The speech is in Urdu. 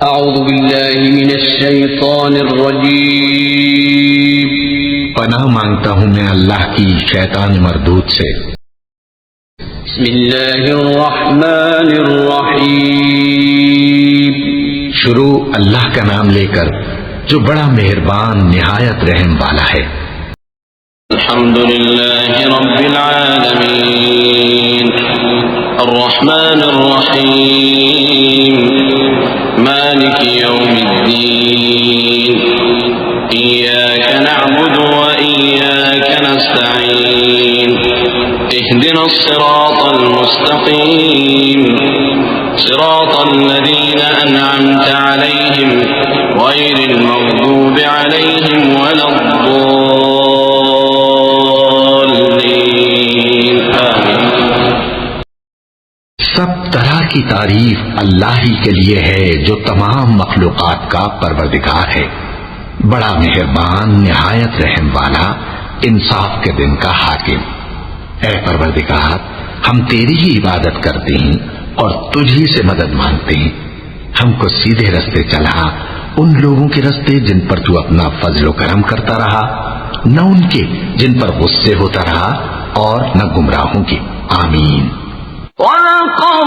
اعوذ باللہ من الشیطان الرجیم، پناہ مانگتا ہوں میں اللہ کی شیطان مردود سے۔ بسم اللہ الرحمن الرحیم، شروع اللہ کا نام لے کر جو بڑا مہربان نہایت رحم والا ہے۔ الحمد للہ رب العالمین، الرحمن الرحیم، مالک یوم الدین، ایاک نعبد وإیاک نستعین، اهدنا الصراط المستقیم، صراط الذین انعمت علیہم غیر المغضوب علیہم ولا الضالین، آمین۔ سب طرح کی تعریف اللہ ہی کے لیے ہے جو تمام مخلوقات کا پروردگار ہے، بڑا مہربان نہایت رحم والا، انصاف کے دن کا حاکم۔ اے پروردگار، ہم تیری ہی عبادت کرتے ہیں اور تجھ ہی سے مدد مانگتے ہیں۔ ہم کو سیدھے رستے چلا، ان لوگوں کے رستے جن پر تو اپنا فضل و کرم کرتا رہا، نہ ان کے جن پر غصے ہوتا رہا، اور نہ گمراہوں کے۔ آمین۔ وَلَقَدْ